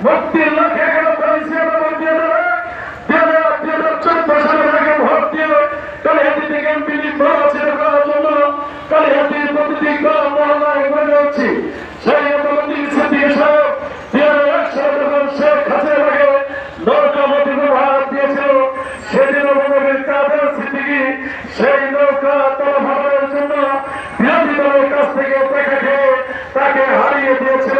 মুক্তির লক্ষ্যে কেন পরিষেবা দিয়ে দেবে 2014 সালের আগে ভোট দিয়ে কালিহাতী থেকে এমপি নির্বাচন করার জন্য কালিহাতীর প্রতিটি গ্রাম মহল্লায় গড়ে উঠছি। সেই অবলম্বী সিদ্দিকী সাহেব 2001 সালে যখন শেখ হাসিনাকে নৌকা মতি ব্যবহার দিয়েছিল, সেদিন অবলম্বী কাদের সিদ্দিকী সেই নৌকা তলভাবের জন্য বিরোধী দলের কাছ থেকে দেখা খেয়ে তাকে হারিয়ে দিয়েছিল।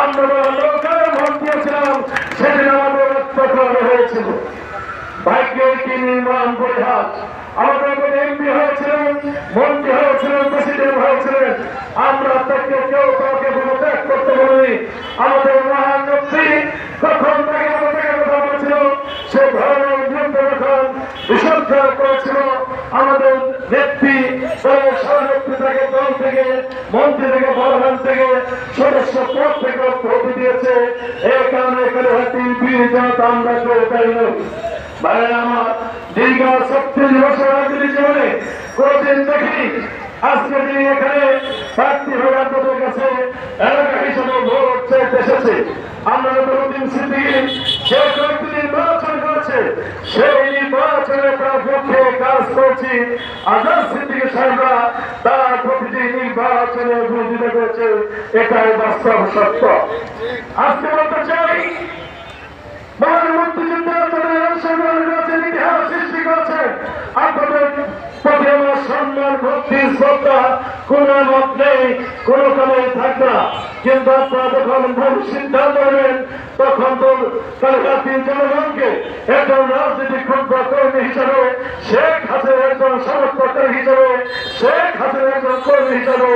আমরা নৌকায় ভোট দিয়েছিলাম, সেদিন আমাদের রক্তক্ষরণ হয়েছিল। ভাগ্যের কি নির্মাণ পরিহাস! আমাদের এমপি হয়েছিলেন, মন্ত্রী হয়েছিলেন, প্রেসিডেন্ট হয়েছিলেন, আমরা তাকে কেউ কাউকে কোনো ত্যাগ করতে বলিনি। আমাদের মহান নেত্রী কখন তাকে কথা বলেছিল, সে ধরনের বিরুদ্ধে যখন বিসর্জন করেছিল, আমাদের নেত্রী সভানেত্রী থেকে দল থেকে মন্ত্রী থেকে প্রধান থেকে সদস্য পদ থেকে প্রতি দিয়েছে। এই কারণে এখানে হয়তো বিজয়তা আমরা কেউ পাই না। ভাই আমার দীর্ঘ 36 বছর রাজনীতি জীবনে কোনদিন দেখিনি আজকে তিনি এখানে প্রার্থী হয়ে আপনাদের কাছে এলাকা হিসেবে ভোট চাইতে এসেছে। আমরা নতুন সিদ্দিকী যে কয়েকটি নির্বাচন করেছে, সেই নির্বাচনে তার পক্ষে কাজ করছি। আজাদ সিদ্দিকী সাহেবরা তার প্রতিটি নির্বাচনে বিরোধিতা করেছে, এটাই বাস্তব সত্য। আজকে বলতে চাই, মহান মুক্তিযুদ্ধের ইতিহাস সৃষ্টি করেছে। আপনাদের প্রতি আমার সম্মান, ভক্তি, শ্রদ্ধা কোন মত নেই, কোন কালে থাকবে না। কিন্তু আপনারা যখন ভুল সিদ্ধান্ত নেবেন, তখন তো কালিহাতীর জনগণকে একজন রাজনৈতিক কর্মী হিসাবে, শেখ হাসিনার একজন সমর্থক হিসাবে, শেখ হাসিনার একজন কর্মী হিসাবে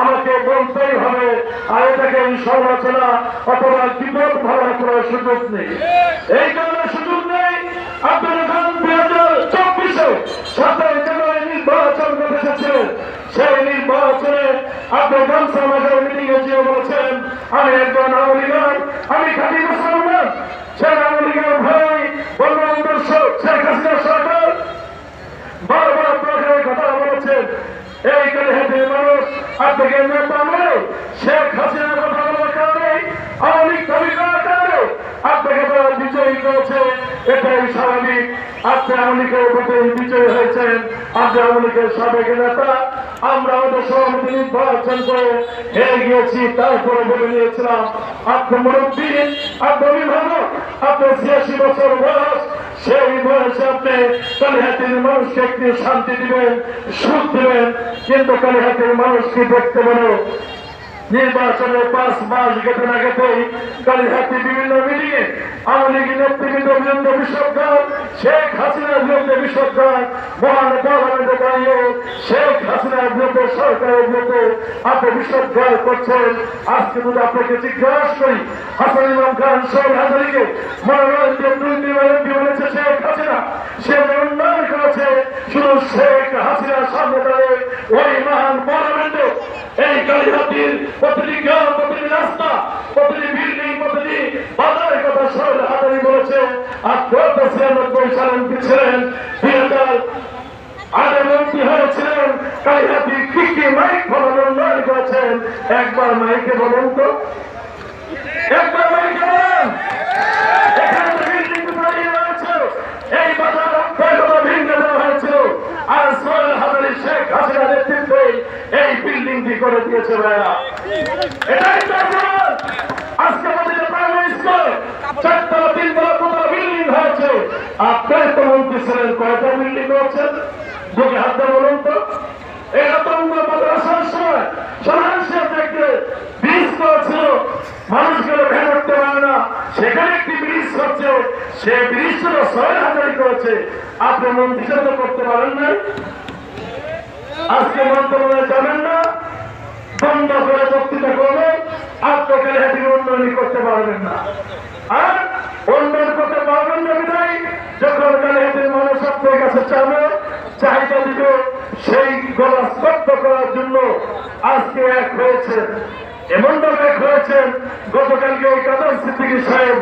আমাকে বলতেই হবে। আর এটাকে সমালোচনা অথবা বিপদ ভাবার করার সুযোগ নেই। এই কারণে সুযোগ নেই। আপনারা 2024-এ 27 জানুয়ারি নির্বাচন করতে এসেছিলেন, সেই নির্বাচনে আপনি গামছা মাঝে মিটিং এ বলেছেন আমি একজন আওয়ামী লীগ, আমি খাঁটি মুসলমান। সেই আওয়ামী লীগের ভাই বঙ্গবন্ধু শেখ হাসিনা সরকার বারবার আপনাদের কথা বলেছেন। এই কালিহাতীর মানুষ আপনাকে নেতা মানে শেখ হাসিনার কথা বলার কারণে, আওয়ামী লীগ দাবি করার কারণে আপনাকে তারা বিজয়ী করেছে। এটাই স্বাভাবিক। আপনি আওয়ামী লীগের ভোটে বিজয়ী হয়েছেন, আপনি আওয়ামী লীগের সাবেক নেতা। আমরা আমাদের সভাপতি নির্বাচন করে হেরে গিয়েছি, তারপরে বলে নিয়েছিলাম আপনি মুরব্বী, আপনি অভিভাবক, আপনার 86 বছর বয়স। সেই বয়সে আপনি কালিহাতীর মানুষকে একটি শান্তি দিবেন, সুখ দিবেন, কিন্তু কালিহাতীর মানুষকে দেখতে পারো নির্বাচনের 5 মাস গেতে না গেতেই কালিহাতী বিভিন্ন মিটিংয়ে আওয়ামী লীগের নেতৃবৃন্দ বিরুদ্ধে বিষোদ্গার, শেখ হাসিনার বিরুদ্ধে বিষোদ্গার, মহান পার্লামেন্টে দাঁড়িয়ে শেখ হাসিনার বিরুদ্ধে, সরকারের বিরুদ্ধে আপনি বিষোদ্গার করছেন। আজকে যদি আপনাকে জিজ্ঞাসা করি, হাসান ইমাম খান শহীদ হাজারীকে মনোনয়ন দিয়ে 2 এমপি বলেছে শেখ হাসিনা, সে উন্নয়ন করেছে শুধু শেখ হাসিনার সামনে দাঁড়িয়ে ওই মহান পার্লামেন্টে এই কালিহাতীর প্রতিটি গ্রাম, প্রতিটি রাস্তা, প্রতিটি বিল্ডিং, প্রতিটি বাজারের কথা শহীদ হাজারী বলেছে। আর 1993 সালে এমপি ছিলেন, 2008 মন্ত্রী হয়েছিলেন। কালিহাতী কি কি মাইক ফলন উন্নয়ন করেছেন, একবার মাইকে বলুন তো, একবার মাইকে বলেন। এখানে বিল্ডিং দাঁড়িয়ে রয়েছে, এই বাজার ভেঙে দেওয়া হয়েছিল, আর শহীদ হাজারী শেখ হাসিনার নেতৃত্বে এই বিল্ডিংটি করে দিয়েছে। ভাইয়া, এটাই তো আজকে আমাদের প্রাইমারি স্কুলে 4তলা 3তলা 5তলা বিল্ডিং হয়েছে। আপনার তো মন্ত্রী ছিলেন, কয়টা বিল্ডিং হয়েছেন? দুটি হাত দিয়ে বলুন তো। এই আতঙ্ক মাদ্রাসার সময় সমাজের থেকে ব্রিজ করেছিল, মানুষগুলো ভ্যান উঠতে পারে না, সেখানে একটি ব্রিজ হচ্ছে, সে ব্রিজটা 6 হাজারই করেছে। আপনি মন্ত্রী হিসেবে করতে পারেন না, আজকে মন্ত্রণালয়ে যাবেন না, বন্ধ করে বক্তৃতা করবে, আপনি কালিহাতীর উন্নয়ন করতে পারবেন না। আর উন্নয়ন করতে পারবেন না বিধায় যখন কালিহাতীর মানুষ আপনার কাছে চাবে, চাহিদা দিবে, সেই গলা স্পষ্ট করার জন্য আজকে এক হয়েছেন। এমনভাবে এক হয়েছেন, গতকালকে ওই কাদের সিদ্দিকী সাহেব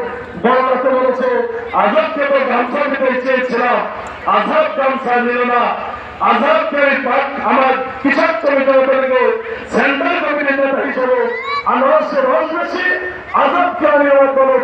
বলতে বলেছে আজাদকে তো গামছা দিতে চেয়েছিলাম, আজাদ গামছা নিল না। আজাদকে আমার কৃষক শ্রমিককে সেন্ট্রাল কমিটির নেতা হিসেবে আনারসের রস বেশি, আজাদকে আমি আমার দলের